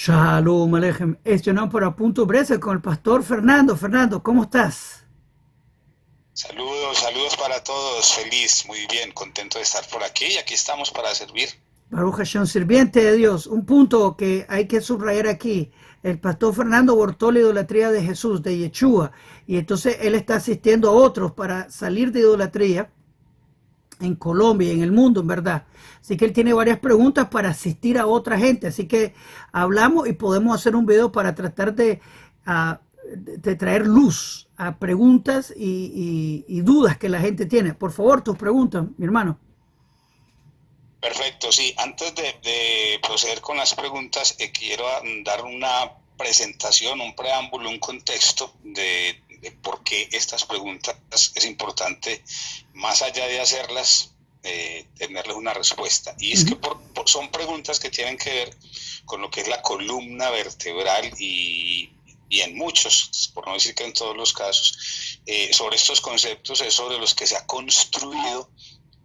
Shalom Alejem. Estionamos para Punto Brese con el pastor Fernando. Fernando, ¿cómo estás? Saludos, saludos para todos. Feliz, muy bien, contento de estar por aquí y aquí estamos para servir. Baruch Hashem, sirviente de Dios. Un punto que hay que subrayar aquí. El pastor Fernando abortó la idolatría de Jesús, de Yeshua. Y entonces él está asistiendo a otros para salir de idolatría en Colombia y en el mundo, en verdad. Así que él tiene varias preguntas para asistir a otra gente. Así que hablamos y podemos hacer un video para tratar uh, de traer luz a preguntas y dudas que la gente tiene. Por favor, tus preguntas, mi hermano. Perfecto, sí. Antes de proceder con las preguntas, quiero dar una presentación, un preámbulo, un contexto de por qué estas preguntas es importante, más allá de hacerlas, tenerles una respuesta. Y es que son preguntas que tienen que ver con lo que es la columna vertebral y en muchos, por no decir que en todos los casos, sobre estos conceptos es sobre los que se ha construido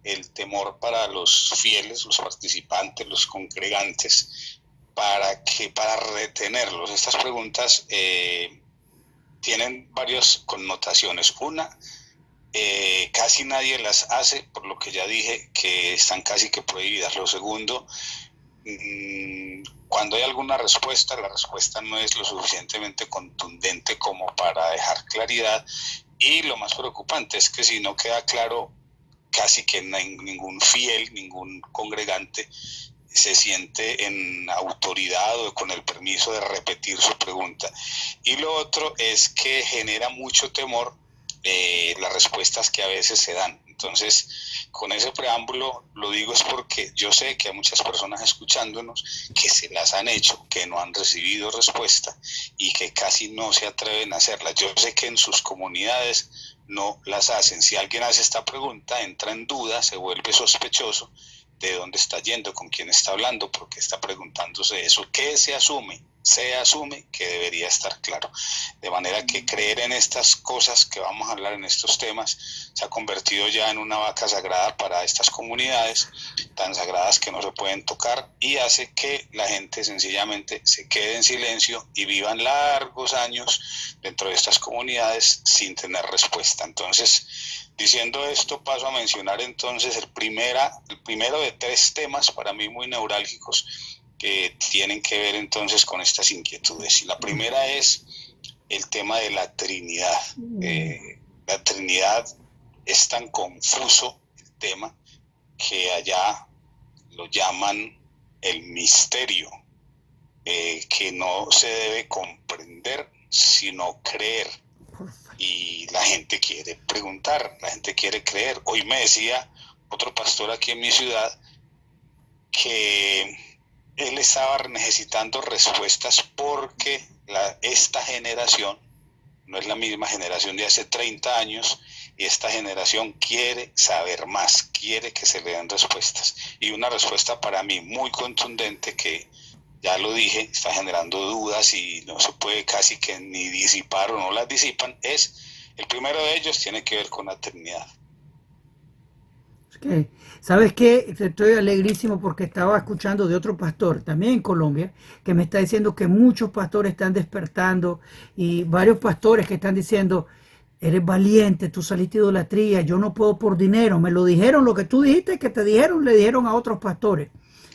el temor para los fieles, los participantes, los congregantes, para retenerlos. Estas preguntas tienen varias connotaciones. Una, casi nadie las hace, por lo que ya dije, que están casi que prohibidas. Lo segundo, cuando hay alguna respuesta, la respuesta no es lo suficientemente contundente como para dejar claridad. Y lo más preocupante es que si no queda claro, casi que ningún fiel, ningún congregante se siente en autoridad o con el permiso de repetir su pregunta. Y lo otro es que genera mucho temor las respuestas que a veces se dan. Entonces, con ese preámbulo lo digo es porque yo sé que hay muchas personas escuchándonos que se las han hecho, que no han recibido respuesta y que casi no se atreven a hacerlas. Yo sé que en sus comunidades no las hacen. Si alguien hace esta pregunta, entra en duda, se vuelve sospechoso de dónde está yendo, con quién está hablando, por qué está preguntándose eso. ¿Qué se asume? Se asume que debería estar claro. De manera que creer en estas cosas que vamos a hablar en estos temas se ha convertido ya en una vaca sagrada para estas comunidades, tan sagradas que no se pueden tocar, y hace que la gente sencillamente se quede en silencio y vivan largos años dentro de estas comunidades sin tener respuesta. Entonces, diciendo esto, paso a mencionar entonces el primero de tres temas para mí muy neurálgicos que tienen que ver entonces con estas inquietudes. Y la primera es el tema de la Trinidad. La Trinidad es tan confuso el tema que allá lo llaman el misterio, que no se debe comprender sino creer. Y la gente quiere preguntar, la gente quiere creer. Hoy me decía otro pastor aquí en mi ciudad que él estaba necesitando respuestas porque esta generación no es la misma generación de hace 30 años y esta generación quiere saber más, quiere que se le den respuestas. Y una respuesta para mí muy contundente que, ya lo dije, está generando dudas y no se puede casi que ni disipar o no las disipan, el primero de ellos tiene que ver con la Trinidad. Okay. ¿Sabes qué? Estoy alegrísimo porque estaba escuchando de otro pastor, también en Colombia, que me está diciendo que muchos pastores están despertando y varios pastores que están diciendo, eres valiente, tú saliste de idolatría, yo no puedo por dinero, me lo dijeron, lo que tú dijiste que te dijeron, le dijeron a otros pastores.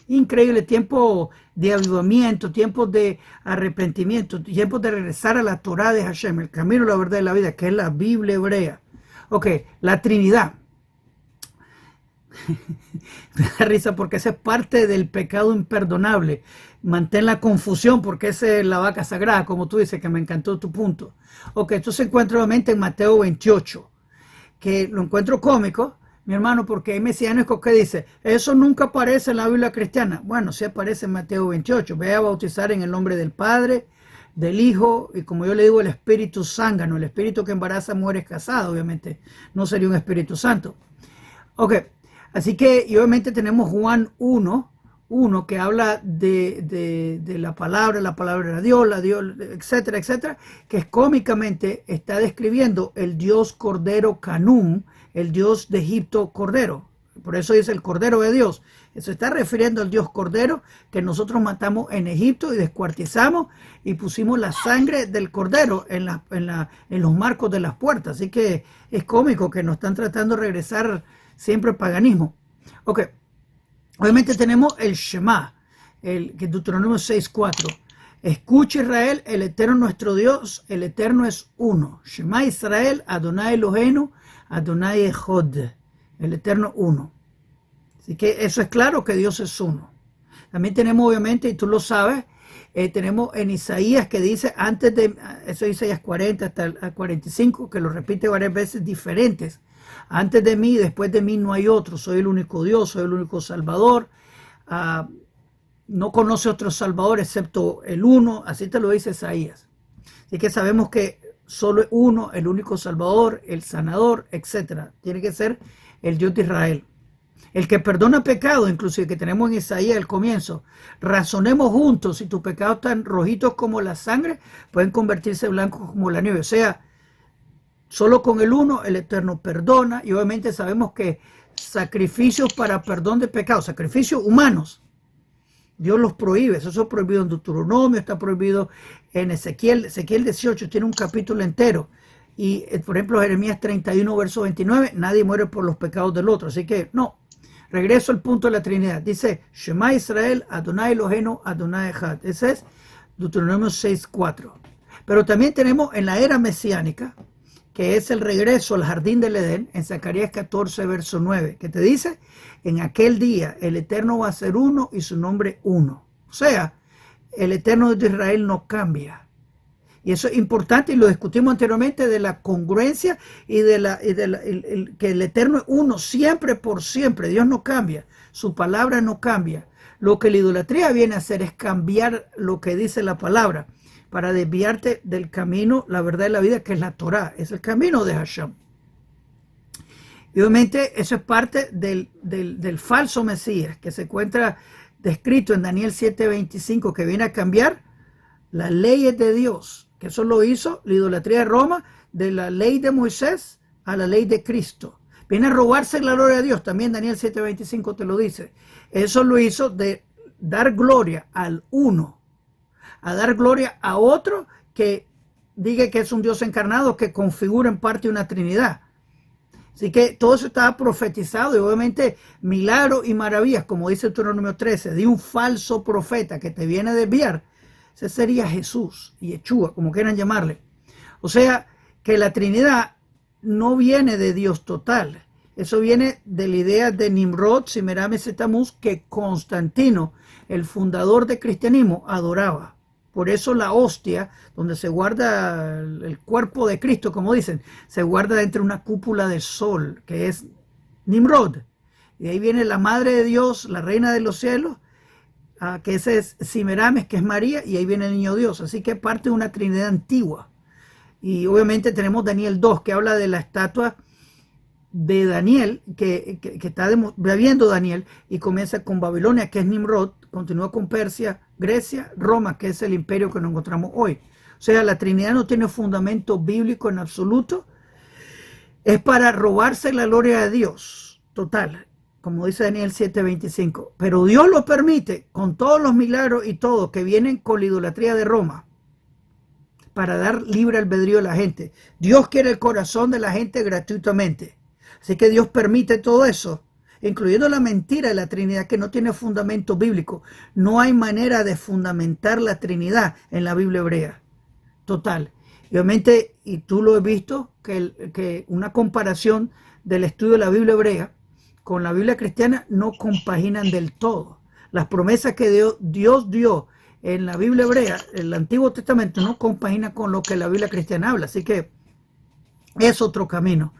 Increíble, tiempo de avivamiento, tiempos de arrepentimiento, tiempos de regresar a la Torá de Hashem, el camino, la verdad y la vida, que es la Biblia hebrea. Ok, la Trinidad. Me da risa porque esa es parte del pecado imperdonable. Mantén la confusión porque esa es la vaca sagrada, como tú dices, que me encantó tu punto. Ok, esto se encuentra nuevamente en Mateo 28, que lo encuentro cómico, mi hermano, porque hay mesiánicos que dice, eso nunca aparece en la Biblia cristiana. Bueno, sí aparece en Mateo 28. Ve a bautizar en el nombre del Padre, del Hijo, y como yo le digo, el Espíritu Zángano, el Espíritu que embaraza a mujeres casadas, obviamente, no sería un Espíritu Santo. Ok, así que, y obviamente tenemos Juan 1 que habla de la palabra de Dios, etcétera, etcétera, que cómicamente está describiendo el Dios Cordero Canún, el Dios de Egipto Cordero. Por eso dice el Cordero de Dios. Se está refiriendo al Dios Cordero que nosotros matamos en Egipto y descuartizamos y pusimos la sangre del Cordero en los marcos de las puertas. Así que es cómico que nos están tratando de regresar siempre al paganismo. Ok, obviamente tenemos el Shema, que es Deuteronomio 6:4. Escucha Israel, el Eterno nuestro Dios, el Eterno es uno. Shema Israel, Adonai Eloheinu, Adonai Echod. El Eterno uno. Así que eso es claro que Dios es uno. También tenemos obviamente, y tú lo sabes, tenemos en Isaías que dice, antes de, eso es Isaías 40 hasta el 45, que lo repite varias veces diferentes. Antes de mí, después de mí no hay otro, soy el único Dios, soy el único Salvador. No conoce otro Salvador excepto el uno, así te lo dice Isaías. Así que sabemos que solo es uno, el único Salvador, el sanador, etc. Tiene que ser el Dios de Israel. El que perdona pecado, inclusive que tenemos en Isaías al comienzo. Razonemos juntos, si tus pecados están rojitos como la sangre, pueden convertirse blancos como la nieve. O sea, solo con el uno el Eterno perdona, y obviamente sabemos que sacrificios para perdón de pecados, sacrificios humanos, Dios los prohíbe. Eso es prohibido en Deuteronomio, está prohibido en Ezequiel 18, tiene un capítulo entero. Y por ejemplo Jeremías 31 verso 29, nadie muere por los pecados del otro. Así que no, regreso al punto de la Trinidad. Dice Shema Israel, Adonai Eloheinu, Adonai Echad. Ese es Deuteronomio 6:4. Pero también tenemos en la era mesiánica, que es el regreso al jardín del Edén, en Zacarías 14 verso 9, que te dice, en aquel día el Eterno va a ser uno y su nombre uno. O sea, el Eterno de Israel no cambia. Y eso es importante, y lo discutimos anteriormente, de la congruencia y que el Eterno es uno siempre por siempre. Dios no cambia, su palabra no cambia. Lo que la idolatría viene a hacer es cambiar lo que dice la palabra para desviarte del camino, la verdad de la vida, que es la Torá, es el camino de Hashem. Y obviamente eso es parte del falso Mesías, que se encuentra descrito en Daniel 7:25, que viene a cambiar las leyes de Dios, que eso lo hizo la idolatría de Roma, de la ley de Moisés a la ley de Cristo. Viene a robarse la gloria de Dios, también Daniel 7:25 te lo dice. Eso lo hizo de dar gloria al uno, a dar gloria a otro que diga que es un Dios encarnado, que configura en parte una Trinidad. Así que todo eso estaba profetizado, y obviamente milagros y maravillas, como dice Deuteronomio 13, de un falso profeta que te viene a desviar. Ese sería Jesús, y Yeshua, como quieran llamarle. O sea, que la Trinidad no viene de Dios total. Eso viene de la idea de Nimrod, Semiramis y Tamuz, que Constantino, el fundador del cristianismo, adoraba. Por eso la hostia, donde se guarda el cuerpo de Cristo, como dicen, se guarda dentro de una cúpula de sol, que es Nimrod. Y ahí viene la Madre de Dios, la Reina de los Cielos, que ese es Semiramis, que es María, y ahí viene el Niño Dios. Así que parte de una Trinidad antigua. Y obviamente tenemos Daniel 2, que habla de la estatua de Daniel, que está viendo Daniel, y comienza con Babilonia, que es Nimrod, continúa con Persia, Grecia, Roma, que es el imperio que nos encontramos hoy. O sea, la Trinidad no tiene fundamento bíblico en absoluto. Es para robarse la gloria de Dios, total, como dice Daniel 7:25. Pero Dios lo permite, con todos los milagros y todo, que vienen con la idolatría de Roma, para dar libre albedrío a la gente. Dios quiere el corazón de la gente gratuitamente. Así que Dios permite todo eso, incluyendo la mentira de la Trinidad, que no tiene fundamento bíblico. No hay manera de fundamentar la Trinidad en la Biblia hebrea. Total. Y obviamente, y tú lo has visto, que una comparación del estudio de la Biblia hebrea con la Biblia cristiana no compaginan del todo. Las promesas que Dios dio en la Biblia hebrea, el Antiguo Testamento, no compagina con lo que la Biblia cristiana habla. Así que es otro camino.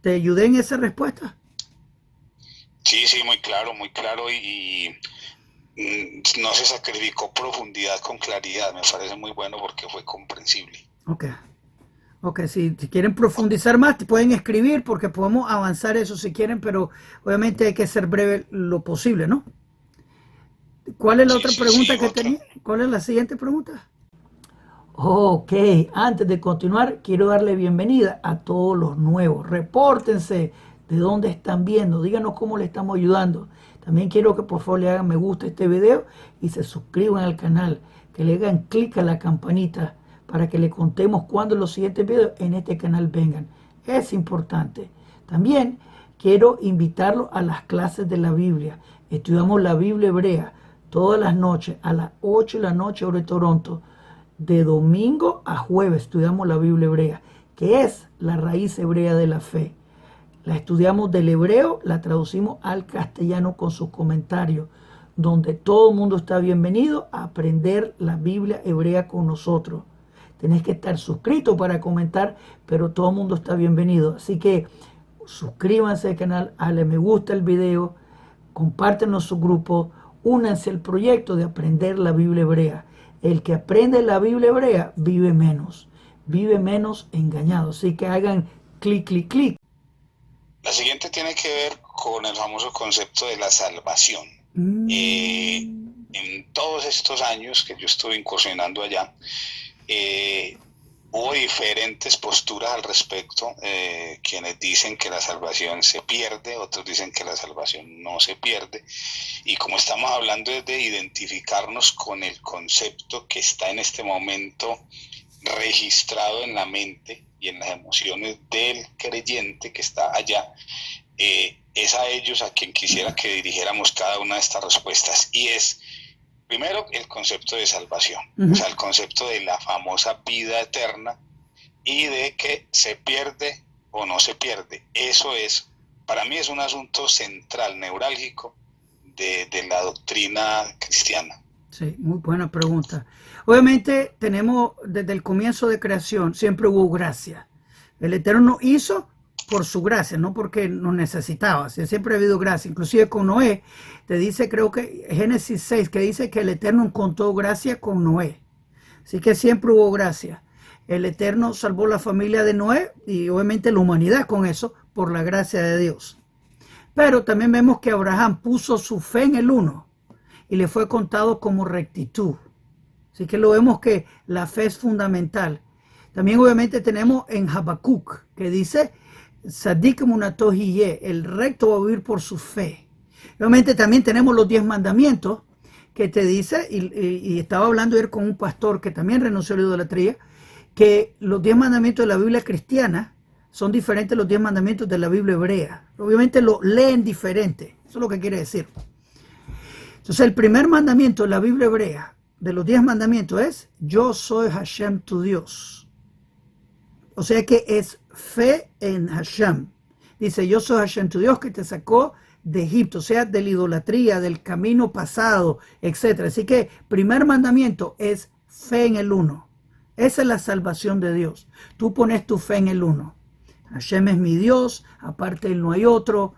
¿Te ayudé en esa respuesta? Sí, muy claro, y no se sacrificó profundidad con claridad. Me parece muy bueno porque fue comprensible. Ok, si quieren profundizar más, te pueden escribir, porque podemos avanzar eso si quieren, pero obviamente hay que ser breve lo posible, ¿no? ¿Cuál es la otra pregunta que tenía? ¿Cuál es la siguiente pregunta? Ok, antes de continuar, quiero darle bienvenida a todos los nuevos. Repórtense, de dónde están viendo, díganos cómo le estamos ayudando. También quiero que por favor le hagan me gusta a este video y se suscriban al canal, que le hagan clic a la campanita para que le contemos cuando los siguientes videos en este canal vengan. Es importante. También quiero invitarlo a las clases de la Biblia. Estudiamos la Biblia hebrea todas las noches a las 8 de la noche hora de Toronto. De domingo a jueves estudiamos la Biblia hebrea, que es la raíz hebrea de la fe. La estudiamos del hebreo, la traducimos al castellano con sus comentarios, donde todo el mundo está bienvenido a aprender la Biblia hebrea con nosotros. Tenés que estar suscrito para comentar, pero todo el mundo está bienvenido. Así que suscríbanse al canal, dale me gusta el video, compártenos su grupo, únanse al proyecto de aprender la Biblia hebrea. El que aprende la Biblia hebrea vive menos engañado. Así que hagan clic, clic, clic. La siguiente tiene que ver con el famoso concepto de la salvación. En todos estos años que yo estuve incursionando allá, hubo diferentes posturas al respecto, quienes dicen que la salvación se pierde, otros dicen que la salvación no se pierde, y como estamos hablando es de identificarnos con el concepto que está en este momento registrado en la mente y en las emociones del creyente que está allá, es a ellos a quien quisiera que dirigiéramos cada una de estas respuestas, y es primero el concepto de salvación, o sea, el concepto de la famosa vida eterna y de que se pierde o no se pierde. Eso es, para mí es un asunto central, neurálgico de la doctrina cristiana. Sí, muy buena pregunta. Obviamente tenemos desde el comienzo de creación, siempre hubo gracia. El Eterno hizo por su gracia, no porque nos necesitaba. Siempre ha habido gracia. Inclusive con Noé, te dice, creo que Génesis 6, que dice que el Eterno encontró gracia con Noé. Así que siempre hubo gracia. El Eterno salvó la familia de Noé y obviamente la humanidad con eso, por la gracia de Dios. Pero también vemos que Abraham puso su fe en el uno y le fue contado como rectitud. Así que lo vemos que la fe es fundamental. También obviamente tenemos en Habacuc, que dice, Sadik Munatohiye, el recto va a vivir por su fe. Obviamente también tenemos los 10 mandamientos, que te dice, y estaba hablando ayer con un pastor que también renunció a la idolatría, que los 10 mandamientos de la Biblia cristiana son diferentes a los 10 mandamientos de la Biblia hebrea. Obviamente lo leen diferente, eso es lo que quiere decir. Entonces el primer mandamiento de la Biblia hebrea, de los 10 mandamientos, es yo soy Hashem tu Dios. O sea que es fe en Hashem. Dice yo soy Hashem tu Dios que te sacó de Egipto, o sea, de la idolatría, del camino pasado, etc. Así que primer mandamiento es fe en el uno. Esa es la salvación de Dios. Tú pones tu fe en el uno. Hashem es mi Dios, aparte de él no hay otro.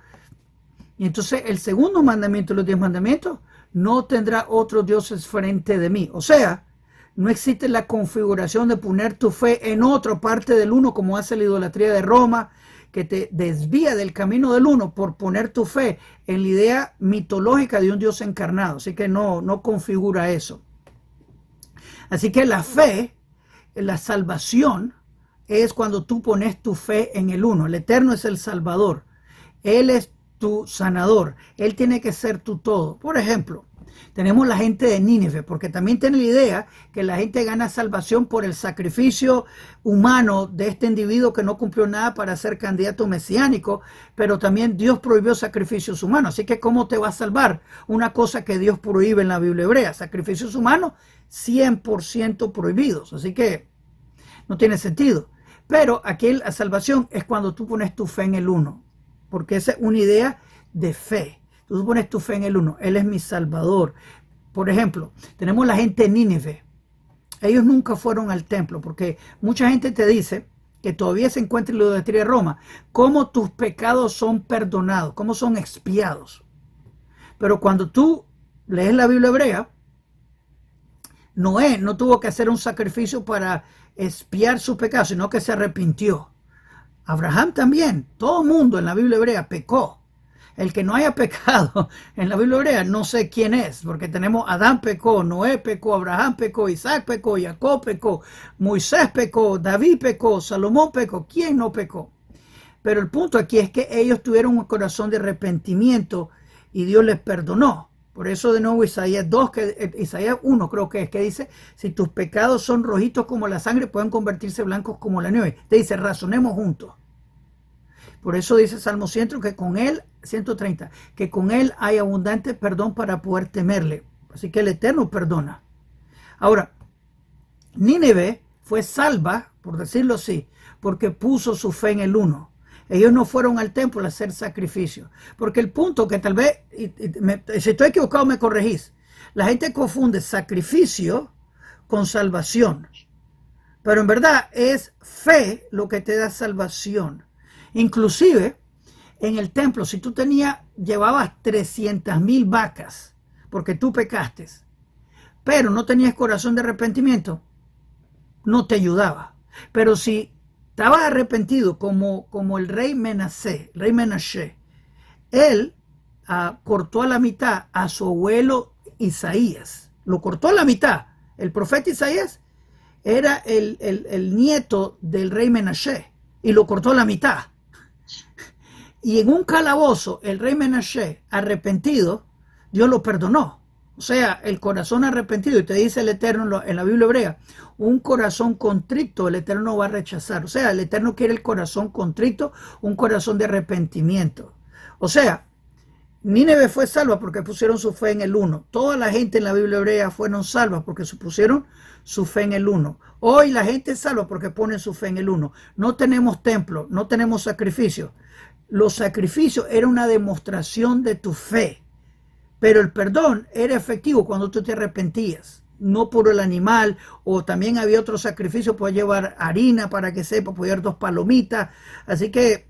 Y entonces el segundo mandamiento de los 10 mandamientos, no tendrá otros dioses frente de mí. O sea, no existe la configuración de poner tu fe en otra parte del uno, como hace la idolatría de Roma, que te desvía del camino del uno por poner tu fe en la idea mitológica de un Dios encarnado. Así que no configura eso. Así que la fe, la salvación, es cuando tú pones tu fe en el uno. El Eterno es el Salvador. Él es tu sanador. Él tiene que ser tu todo. Por ejemplo, tenemos la gente de Nínive, porque también tiene la idea que la gente gana salvación por el sacrificio humano de este individuo que no cumplió nada para ser candidato mesiánico, pero también Dios prohibió sacrificios humanos. Así que ¿cómo te va a salvar una cosa que Dios prohíbe en la Biblia hebrea? Sacrificios humanos 100% prohibidos. Así que no tiene sentido. Pero aquí la salvación es cuando tú pones tu fe en el uno, porque esa es una idea de fe. Tú pones tu fe en el uno. Él es mi salvador. Por ejemplo, tenemos la gente de Nínive. Ellos nunca fueron al templo, porque mucha gente te dice que todavía se encuentra en la idolatría de Roma. Cómo tus pecados son perdonados, cómo son expiados. Pero cuando tú lees la Biblia hebrea, Noé no tuvo que hacer un sacrificio para expiar sus pecados, sino que se arrepintió. Abraham también. Todo el mundo en la Biblia hebrea pecó. El que no haya pecado en la Biblia hebrea, no sé quién es, porque tenemos Adán pecó, Noé pecó, Abraham pecó, Isaac pecó, Jacob pecó, Moisés pecó, David pecó, Salomón pecó. ¿Quién no pecó? Pero el punto aquí es que ellos tuvieron un corazón de arrepentimiento y Dios les perdonó. Por eso de nuevo Isaías 2, Isaías 1 creo que es, que dice, si tus pecados son rojitos como la sangre, pueden convertirse blancos como la nieve. Te dice, razonemos juntos. Por eso dice Salmo 100 que con él, 130, que con él hay abundante perdón para poder temerle. Así que el Eterno perdona. Ahora, Nínive fue salva, por decirlo así, porque puso su fe en el uno. Ellos no fueron al templo a hacer sacrificio. Porque el punto que tal vez, si estoy equivocado me corregís, la gente confunde sacrificio con salvación. Pero en verdad es fe lo que te da salvación. Inclusive en el templo, si tú llevabas 300,000 vacas porque tú pecaste, pero no tenías corazón de arrepentimiento, no te ayudaba. Pero si estabas arrepentido como el rey Menashe, él cortó a la mitad a su abuelo Isaías. Lo cortó a la mitad. El profeta Isaías era el nieto del rey Menashe y lo cortó a la mitad. Y en un calabozo, el rey Menashe, arrepentido, Dios lo perdonó. O sea, el corazón arrepentido, y te dice el Eterno en la Biblia hebrea, un corazón contrito el Eterno no va a rechazar. O sea, el Eterno quiere el corazón contrito, un corazón de arrepentimiento. O sea, Nínive fue salva porque pusieron su fe en el uno. Toda la gente en la Biblia hebrea fueron salvas porque pusieron su fe en el uno. Hoy la gente es salva porque pone su fe en el uno. No tenemos templo, no tenemos sacrificio. Los sacrificios eran una demostración de tu fe. Pero el perdón era efectivo cuando tú te arrepentías, no por el animal, o también había otro sacrificio, puede llevar harina para que sepa, puede llevar 2 palomitas, así que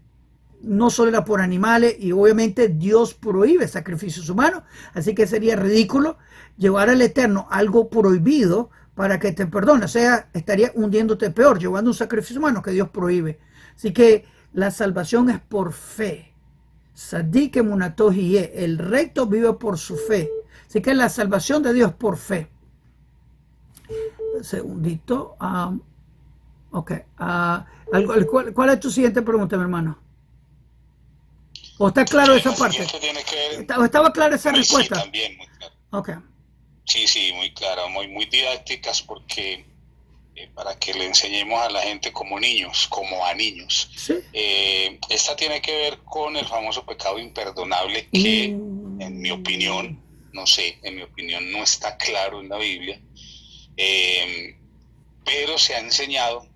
no solo era por animales, y obviamente Dios prohíbe sacrificios humanos, así que sería ridículo llevar al Eterno algo prohibido para que te perdone, o sea, estaría hundiéndote peor, llevando un sacrificio humano que Dios prohíbe. Así que la salvación es por fe. Sadik emunato hiye, el recto vive por su fe. Así que la salvación de Dios por fe. Un segundito. Ok. ¿Cuál es tu siguiente pregunta, mi hermano? ¿O está claro esa parte? ¿Estaba clara esa respuesta? Sí, también, muy claro. Ok. Sí, muy clara, muy didácticas porque para que le enseñemos a la gente como niños, como a niños. ¿Sí? Esta tiene que ver con el famoso pecado imperdonable que, en mi opinión, no está claro en la Biblia, pero se ha enseñado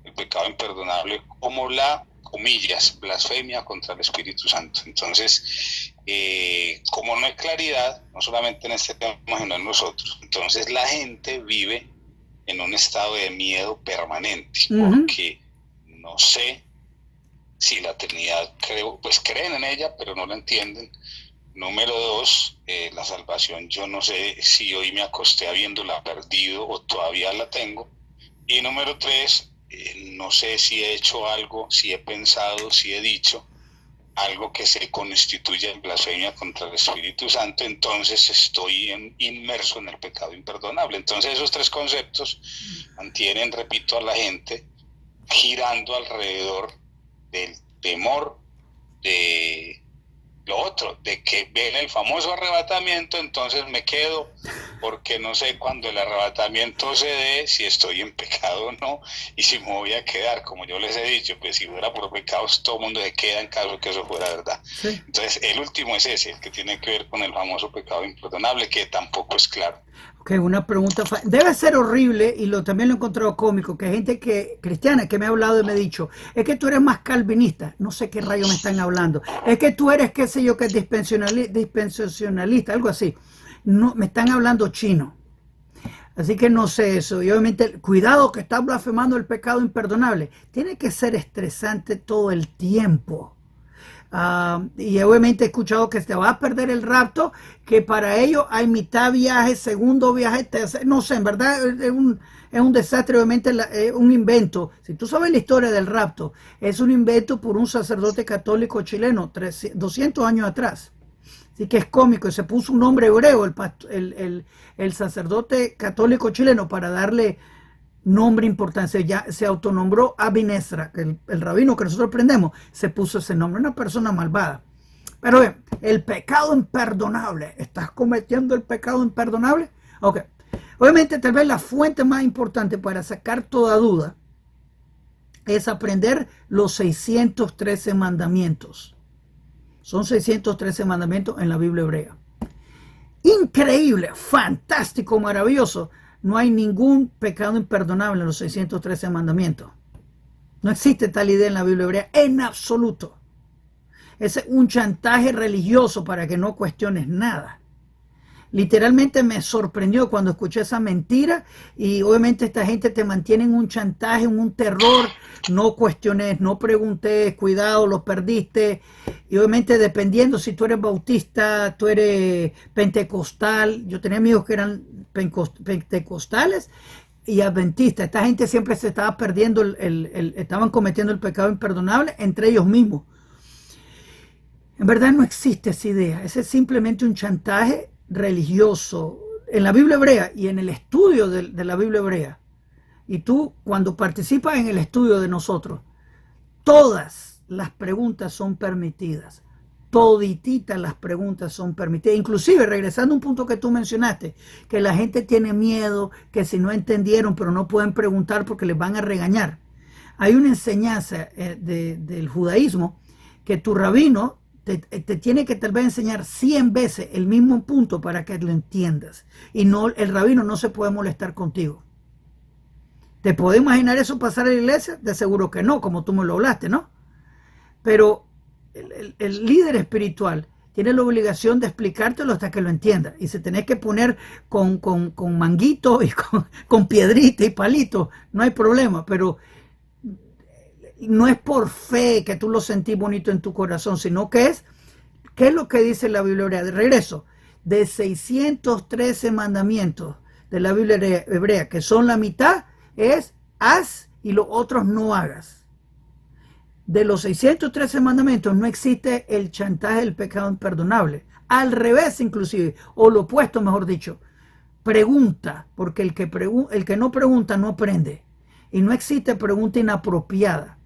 el pecado imperdonable como la, comillas, blasfemia contra el Espíritu Santo. Entonces, como no hay claridad, no solamente en este tema, sino en nosotros, entonces la gente vive en un estado de miedo permanente, porque no sé si la Trinidad, creen en ella, pero no la entienden. Número 2, la salvación, yo no sé si hoy me acosté habiéndola perdido o todavía la tengo. Y número 3, no sé si he hecho algo, si he pensado, si he dicho algo que se constituye en blasfemia contra el Espíritu Santo, entonces estoy inmerso en el pecado imperdonable. Entonces esos 3 conceptos mantienen, repito, a la gente girando alrededor del temor de lo otro, de que ven el famoso arrebatamiento, entonces me quedo porque no sé cuándo el arrebatamiento se dé, si estoy en pecado o no, y si me voy a quedar, como yo les he dicho, pues si fuera por pecados todo el mundo se queda en caso que eso fuera verdad. Sí. Entonces el último es ese, el que tiene que ver con el famoso pecado imperdonable, que tampoco es claro. Ok, una pregunta. Debe ser horrible, y también lo he encontrado cómico, que hay gente cristiana que me ha hablado y me ha dicho, es que tú eres más calvinista. No sé qué rayo me están hablando. Es que tú eres, qué sé yo, que es dispensacionalista, algo así. No, me están hablando chino. Así que no sé eso. Y obviamente, cuidado que estás blasfemando el pecado imperdonable. Tiene que ser estresante todo el tiempo. Y obviamente he escuchado que te vas a perder el rapto, que para ellos hay mitad viaje, segundo viaje, no sé, en verdad es un desastre, obviamente es un invento. Si tú sabes la historia del rapto, es un invento por un sacerdote católico chileno 200 años atrás. Así que es cómico, y se puso un nombre hebreo el sacerdote católico chileno para darle nombre importante, ya se autonombró Abinesra, que el rabino que nosotros aprendemos se puso ese nombre, una persona malvada. Pero bien, el pecado imperdonable, ¿estás cometiendo el pecado imperdonable? Ok, obviamente tal vez la fuente más importante para sacar toda duda es aprender los 613 mandamientos. Son 613 mandamientos en la Biblia hebrea. Increíble, fantástico, maravilloso. No hay ningún pecado imperdonable en los 613 mandamientos. No existe tal idea en la Biblia hebrea en absoluto. Es un chantaje religioso para que no cuestiones nada. Literalmente me sorprendió cuando escuché esa mentira y obviamente esta gente te mantiene en un chantaje, en un terror. No cuestiones, no preguntes, cuidado, los perdiste. Y obviamente dependiendo si tú eres bautista, tú eres pentecostal. Yo tenía amigos que eran pentecostales y adventistas. Esta gente siempre se estaba perdiendo, estaban cometiendo el pecado imperdonable entre ellos mismos. En verdad no existe esa idea. Ese es simplemente un chantaje religioso en la Biblia hebrea y en el estudio de la Biblia hebrea. Y tú, cuando participas en el estudio de nosotros, todas las preguntas son permitidas. Todititas las preguntas son permitidas. Inclusive, regresando a un punto que tú mencionaste, que la gente tiene miedo, que si no entendieron, pero no pueden preguntar porque les van a regañar. Hay una enseñanza del judaísmo que tu rabino te tiene que tal vez enseñar 100 veces el mismo punto para que lo entiendas. Y no, el rabino no se puede molestar contigo. ¿Te puedes imaginar eso pasar en la iglesia? De seguro que no, como tú me lo hablaste, ¿no? Pero el líder espiritual tiene la obligación de explicártelo hasta que lo entienda. Y se tenés que poner con manguito y con piedrita y palito, no hay problema, pero no es por fe que tú lo sentís bonito en tu corazón, sino que es, ¿qué es lo que dice la Biblia hebrea? De regreso, de 613 mandamientos de la Biblia hebrea, que son la mitad, es haz y los otros no hagas. De los 613 mandamientos no existe el chantaje del pecado imperdonable. Al revés, inclusive, o lo opuesto, mejor dicho. Pregunta, porque el que no pregunta no aprende. Y no existe pregunta inapropiada.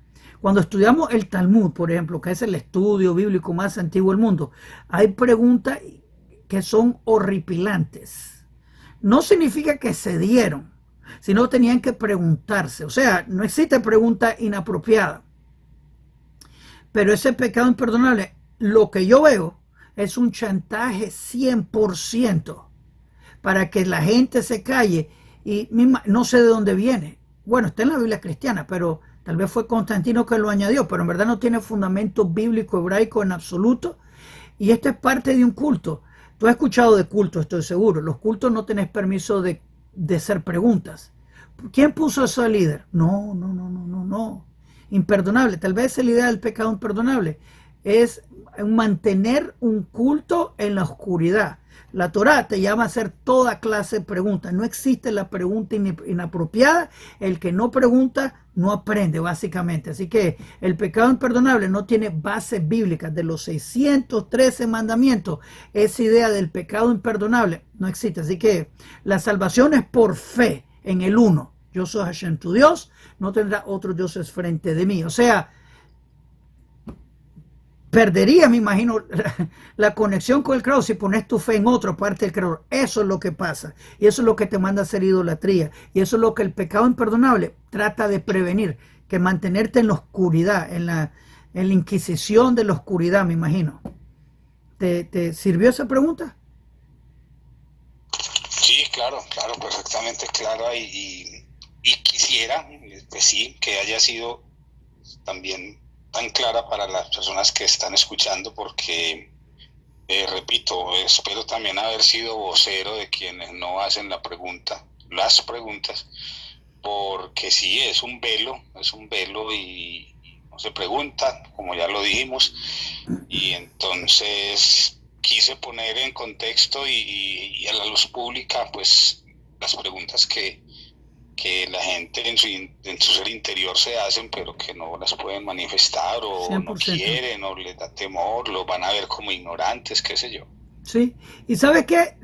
Cuando estudiamos el Talmud, por ejemplo, que es el estudio bíblico más antiguo del mundo, hay preguntas que son horripilantes. No significa que se dieron, sino tenían que preguntarse. O sea, no existe pregunta inapropiada. Pero ese pecado imperdonable, lo que yo veo, es un chantaje 100% para que la gente se calle. Y no sé de dónde viene. Bueno, está en la Biblia cristiana, pero tal vez fue Constantino que lo añadió, pero en verdad no tiene fundamento bíblico hebraico en absoluto. Y esto es parte de un culto. Tú has escuchado de culto, estoy seguro. Los cultos no tenés permiso de hacer preguntas. ¿Quién puso eso al líder? No. Imperdonable. Tal vez la idea del pecado imperdonable es mantener un culto en la oscuridad. La Torá te llama a hacer toda clase de preguntas. No existe la pregunta inapropiada. El que no pregunta no aprende, básicamente. Así que el pecado imperdonable no tiene bases bíblicas. De los 613 mandamientos, esa idea del pecado imperdonable no existe. Así que la salvación es por fe en el uno. Yo soy Hashem, tu Dios, no tendrá otros dioses frente de mí. O sea, perdería, me imagino, la conexión con el creador si pones tu fe en otra parte del creador. Eso es lo que pasa. Y eso es lo que te manda a hacer idolatría. Y eso es lo que el pecado imperdonable trata de prevenir, que mantenerte en la oscuridad, en la inquisición de la oscuridad, me imagino. ¿Te sirvió esa pregunta? Sí, claro, perfectamente clara y quisiera, pues sí, que haya sido también tan clara para las personas que están escuchando, porque repito, espero también haber sido vocero de quienes no hacen las preguntas, porque sí, es un velo y no se pregunta, como ya lo dijimos, y entonces quise poner en contexto y a la luz pública pues las preguntas que la gente en su ser interior se hacen, pero que no las pueden manifestar o 100%. No quieren o les da temor, los van a ver como ignorantes, qué sé yo. Sí, y ¿sabes qué?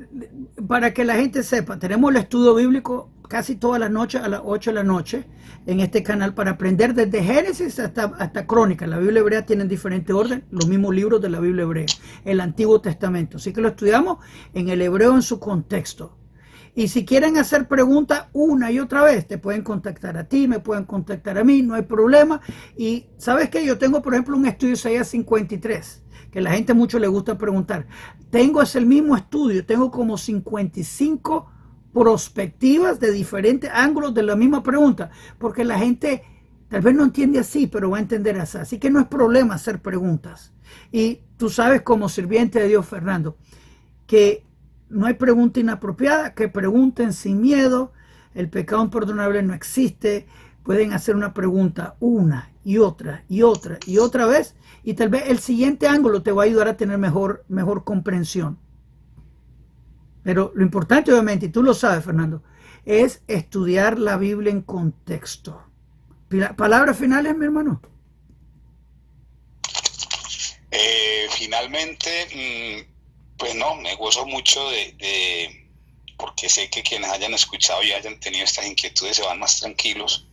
Para que la gente sepa, tenemos el estudio bíblico casi todas las noches a las 8 de la noche en este canal para aprender desde Génesis hasta Crónicas. La Biblia hebrea tiene en diferente orden los mismos libros de la Biblia hebrea, el Antiguo Testamento. Así que lo estudiamos en el hebreo en su contexto. Y si quieren hacer preguntas una y otra vez, te pueden contactar a ti, me pueden contactar a mí, no hay problema. Y ¿sabes qué? Yo tengo, por ejemplo, un estudio Isaías 53, que a la gente mucho le gusta preguntar. Tengo ese mismo estudio, tengo como 55 perspectivas de diferentes ángulos de la misma pregunta, porque la gente tal vez no entiende así, pero va a entender así. Así que no es problema hacer preguntas. Y tú sabes, como sirviente de Dios, Fernando, que no hay pregunta inapropiada, que pregunten sin miedo. El pecado imperdonable no existe. Pueden hacer una pregunta una y otra y otra y otra vez, y tal vez el siguiente ángulo te va a ayudar a tener mejor comprensión. Pero lo importante, obviamente, y tú lo sabes, Fernando, es estudiar la Biblia en contexto. ¿Palabras finales, mi hermano? Finalmente, pues no, me gozo mucho porque sé que quienes hayan escuchado y hayan tenido estas inquietudes se van más tranquilos,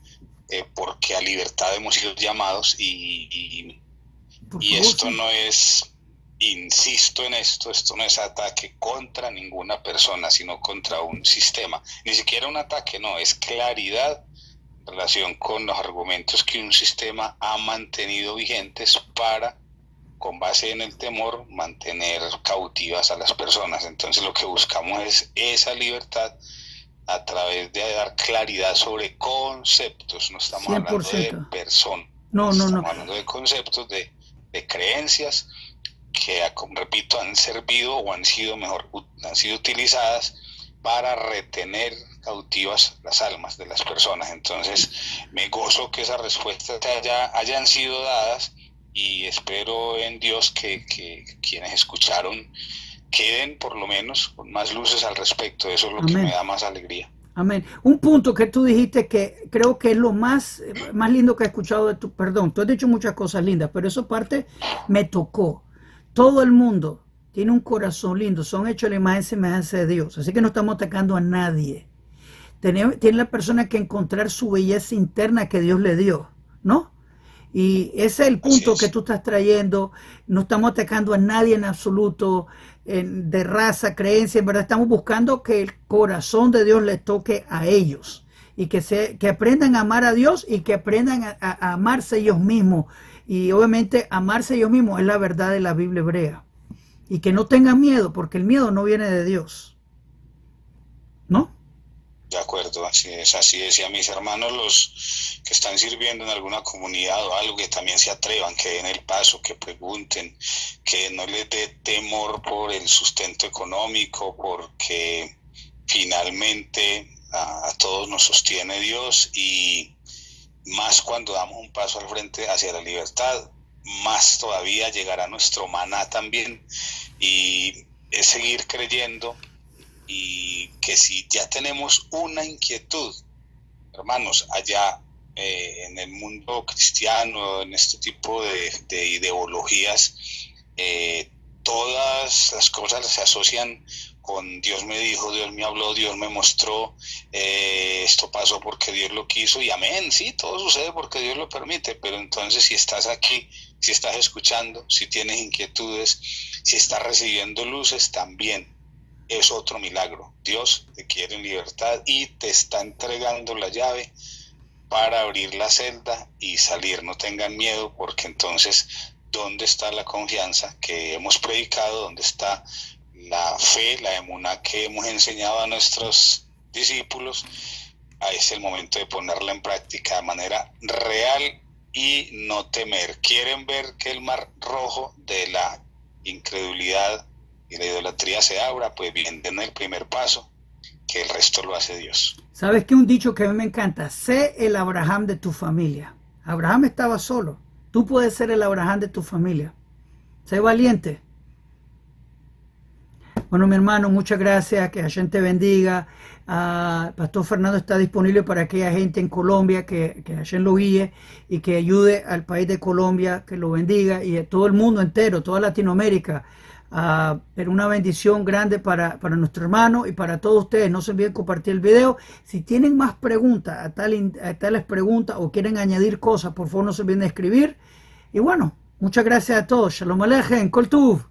porque a libertad hemos sido llamados y esto no es, insisto en esto no es ataque contra ninguna persona, sino contra un sistema. Ni siquiera un ataque, no, es claridad en relación con los argumentos que un sistema ha mantenido vigentes para, con base en el temor, mantener cautivas a las personas. Entonces lo que buscamos es esa libertad a través de dar claridad sobre conceptos. No estamos 100%. hablando de personas, estamos hablando de conceptos, de creencias que, repito, han servido o han sido utilizadas para retener cautivas las almas de las personas. Entonces me gozo que esas respuestas hayan sido dadas, y espero en Dios que quienes escucharon queden por lo menos con más luces al respecto. Eso es lo que me da más alegría. Amén. Un punto que tú dijiste que creo que es lo más lindo que he escuchado de tu perdón. Tú has dicho muchas cosas lindas, pero esa parte me tocó. Todo el mundo tiene un corazón lindo, son hechos a la imagen y semejanza de Dios. Así que no estamos atacando a nadie. Tiene la persona que encontrar su belleza interna que Dios le dio, ¿no? Y ese es el punto que tú estás trayendo. No estamos atacando a nadie en absoluto, de raza, creencia. En verdad estamos buscando que el corazón de Dios les toque a ellos, y que aprendan a amar a Dios, y que aprendan a amarse ellos mismos. Y obviamente amarse ellos mismos es la verdad de la Biblia hebrea. Y que no tengan miedo, porque el miedo no viene de Dios, ¿no? De acuerdo, así es. Y a mis hermanos, los que están sirviendo en alguna comunidad o algo, que también se atrevan, que den el paso, que pregunten, que no les dé temor por el sustento económico, porque finalmente a todos nos sostiene Dios, y más cuando damos un paso al frente hacia la libertad, más todavía llegará nuestro maná también, y es seguir creyendo. Y que si ya tenemos una inquietud, hermanos, allá en el mundo cristiano, en este tipo de ideologías, todas las cosas se asocian con Dios me dijo, Dios me habló, Dios me mostró, esto pasó porque Dios lo quiso, y amén, sí, todo sucede porque Dios lo permite. Pero entonces, si estás aquí, si estás escuchando, si tienes inquietudes, si estás recibiendo luces, también es otro milagro. Dios te quiere en libertad y te está entregando la llave para abrir la celda y salir. No tengan miedo, porque entonces, ¿dónde está la confianza que hemos predicado? ¿Dónde está la fe, la emuná que hemos enseñado a nuestros discípulos? Ahí es el momento de ponerla en práctica de manera real y no temer. ¿Quieren ver que el mar rojo de la incredulidad y la idolatría se abra? Pues bien, den el primer paso, que el resto lo hace Dios. ¿Sabes qué? Un dicho que a mí me encanta: sé el Abraham de tu familia. Abraham estaba solo. Tú puedes ser el Abraham de tu familia. Sé valiente. Bueno, mi hermano, muchas gracias. Que Hashem te bendiga. Pastor Fernando está disponible para aquella gente en Colombia, que Hashem lo guíe y que ayude al país de Colombia, que lo bendiga, y a todo el mundo entero, toda Latinoamérica, Pero una bendición grande para nuestro hermano y para todos ustedes. No se olviden compartir el video. Si tienen más preguntas, a tales preguntas o quieren añadir cosas, por favor no se olviden de escribir. Y bueno, muchas gracias a todos. Shalom Aleichem, Kol Tuv.